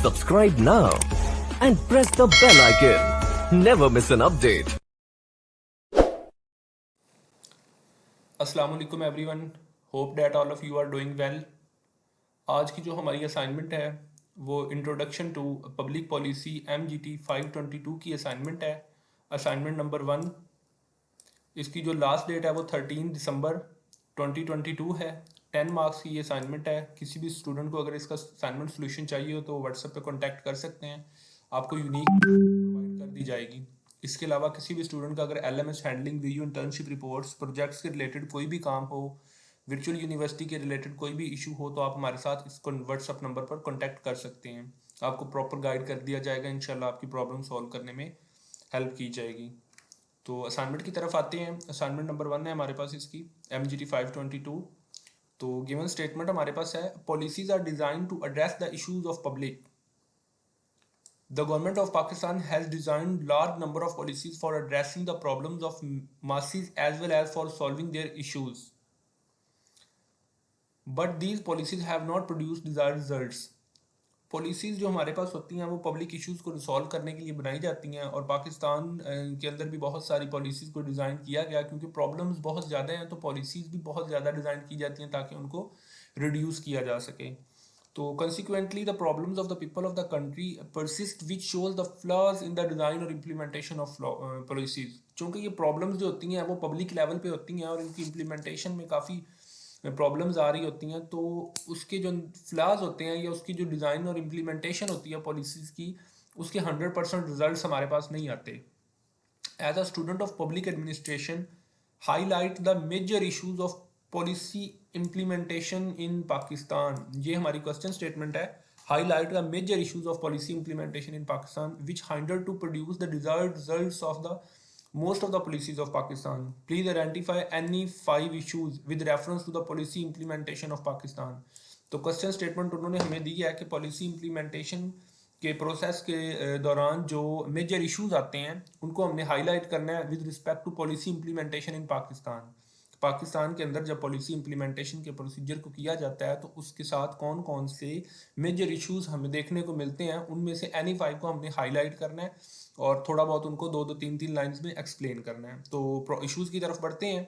Subscribe now and press the bell icon. Never miss an update. अस्सलाम वालेकुम everyone, hope that all of you are doing well. आज की जो हमारी assignment है वो introduction to public policy MGT 522 की असाइनमेंट है। Assignment number 1। इसकी जो लास्ट डेट है वो 13 दिसंबर 2022 है। 10 मार्क्स की ये असाइनमेंट है। किसी भी स्टूडेंट को अगर इसका असाइनमेंट सोल्यूशन चाहिए हो तो व्हाट्सएप पे कॉन्टैक्ट कर सकते हैं, आपको यूनिक प्रोवाइड कर दी जाएगी। इसके अलावा किसी भी स्टूडेंट का अगर LMS handling, video internship reports, projects के रिलेटेड कोई भी काम हो, वर्चुअल यूनिवर्सिटी के रिलेटेड कोई भी इशू हो तो आप हमारे साथ इस व्हाट्सएप नंबर पर कॉन्टैक्ट कर सकते हैं। आपको प्रॉपर गाइड कर दिया जाएगा, इंशाल्लाह आपकी प्रॉब्लम सॉल्व करने में हेल्प की जाएगी। तो असाइनमेंट की तरफ आते हैं। असाइनमेंट नंबर 1 है हमारे पास इसकी MGT 522। तो गिवन स्टेटमेंट हमारे पास है, policies are design to address the issues of public. The government of Pakistan has designed large number of policies for addressing the problems of masses as well as for solving their issues. But these policies have not produced desired results. Policies जो हमारे पास होती हैं वो public issues को resolve करने के लिए बनाई जाती हैं, और पाकिस्तान के अंदर भी बहुत सारी पॉलिसीज़ को डिज़ाइन किया गया क्योंकि प्रॉब्लम्स बहुत ज़्यादा हैं, तो पॉलिसीज़ भी बहुत ज़्यादा डिज़ाइन की जाती हैं ताकि उनको रिड्यूस किया जा सके। तो consequently the problems of the people of the country persist, which shows the flaws in the design or implementation of policies। चूँकि ये प्रॉब्लम्स जो होती हैं वो पब्लिक लेवल पे होती हैं और इनकी इम्प्लीमेंटेशन में काफ़ी प्रॉब्लम्स आ रही होती हैं, तो उसके जो फ्लाज होते हैं या उसकी जो डिज़ाइन और इम्प्लीमेंटेशन होती है पॉलिसीज़ की, उसके 100% रिजल्ट्स हमारे पास नहीं आते। As a student of public administration, highlight the major issues of policy implementation in Pakistan. ये हमारी क्वेश्चन स्टेटमेंट है। Highlight the major issues of policy implementation in Pakistan which hinder to produce the desired results of the most of the policies of Pakistan. Please identify any 5 issues with reference to the policy implementation of Pakistan. तो question statement उन्होंने हमें दी है कि policy implementation के process के दौरान जो major issues आते हैं उनको हमने हाईलाइट करना है with respect to policy implementation in Pakistan. Pakistan के अंदर जब पॉलिसी इम्प्लीमेंटेशन के प्रोसीजर को किया जाता है तो उसके साथ कौन कौन से मेजर इश्यूज हमें देखने को मिलते हैं, उनमें से एनी 5 को हमने हाईलाइट करना है और थोड़ा बहुत उनको 2-2 3-3 लाइंस में एक्सप्लेन करना है। तो इश्यूज की तरफ बढ़ते हैं।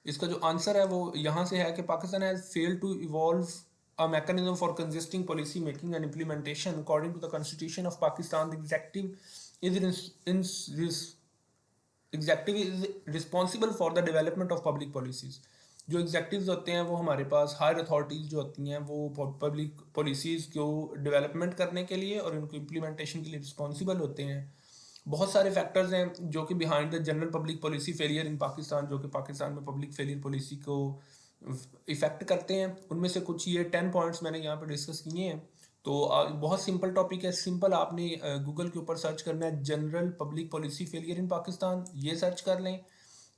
इसका जो आंसर है वो यहाँ से है कि Pakistan has failed to evolve a mechanism for consisting policy making and implementation according to the constitution of Pakistan. The executive is responsible for the development of public policies. जो एग्जेक्टिव्स होते हैं वो हमारे पास हायर अथॉरिटीज़ जो होती हैं वो पब्लिक पॉलिसीज़ को डेवलपमेंट करने के लिए और उनको इम्प्लीमेंटेशन के लिए रिस्पॉन्सिबल होते हैं। बहुत सारे फैक्टर्स हैं जो कि behind the general public policy failure in Pakistan, जो कि पाकिस्तान में पब्लिक फेलियर पॉलिसी को इफेक्ट करते हैं। उनमें से कुछ ये 10 पॉइंट्स मैंने यहाँ पे डिस्कस किए हैं। तो बहुत सिंपल टॉपिक है। सिंपल आपने गूगल के ऊपर सर्च करना है general public policy failure in Pakistan, ये सर्च कर लें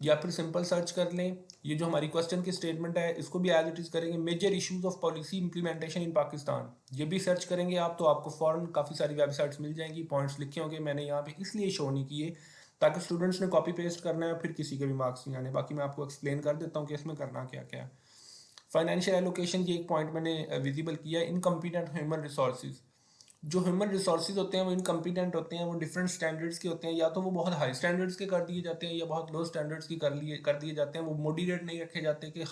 या फिर सिंपल सर्च कर लें। ये जो हमारी क्वेश्चन की स्टेटमेंट है इसको भी एज इट इज़ करेंगे, major issues of policy implementation in Pakistan, ये भी सर्च करेंगे आप तो आपको फ़ौरन काफ़ी सारी वेबसाइट्स मिल जाएंगी। पॉइंट्स लिखे होंगे, मैंने यहाँ पे इसलिए शो नहीं किए ताकि स्टूडेंट्स ने कॉपी पेस्ट करना है फिर किसी के भी मार्क्स नहीं आने। बाकी मैं आपको एक्सप्लेन कर देता हूँ कि इसमें करना क्या क्या है। फाइनेंशियल एलोकेशन की एक पॉइंट मैंने विजिबल किया है। इनकम्पिटेंट ह्यूमन रिसोर्सेज, जो ह्यूमन रिसोर्सेज होते हैं वो इनकम्पिटेंट होते हैं, वो डिफरेंट स्टैंडर्ड्स के होते हैं, या तो वो बहुत हाई स्टैंडर्ड्स के कर दिए जाते हैं या बहुत लो स्टैंडर्ड्स की कर दिए जाते हैं। वो मोडिरेट नहीं रखे जाते कि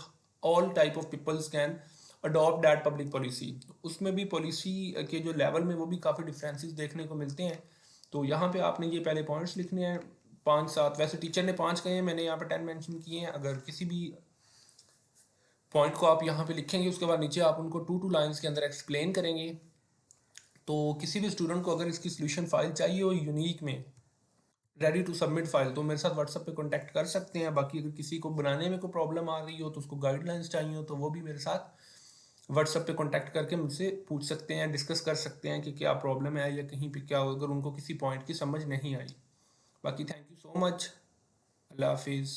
all type of peoples can adopt that public policy. उसमें भी पॉलिसी के जो लेवल में वो भी काफ़ी डिफरेंसेस देखने को मिलते हैं। तो यहाँ पे आपने ये पहले पॉइंट्स लिखने हैं 5-7, वैसे टीचर ने 5 कहे हैं, मैंने यहाँ पे 10 मेंशन किए हैं। अगर किसी भी पॉइंट को आप यहाँ पे लिखेंगे उसके बाद नीचे आप उनको 2-2 लाइन्स के अंदर एक्सप्लेन करेंगे। तो किसी भी स्टूडेंट को अगर इसकी सोल्यूशन फाइल चाहिए हो यूनिक में, रेडी टू सबमिट फाइल, तो मेरे साथ व्हाट्सएप पे कांटेक्ट कर सकते हैं। बाकी अगर किसी को बनाने में कोई प्रॉब्लम आ रही हो तो उसको गाइडलाइंस चाहिए हो तो वो भी मेरे साथ व्हाट्सएप पे कांटेक्ट करके मुझसे पूछ सकते हैं, डिस्कस कर सकते हैं कि क्या प्रॉब्लम है या कहीं पे क्या, अगर उनको किसी पॉइंट की समझ नहीं आई। बाकी थैंक यू सो मच। अल्लाह हाफिज़।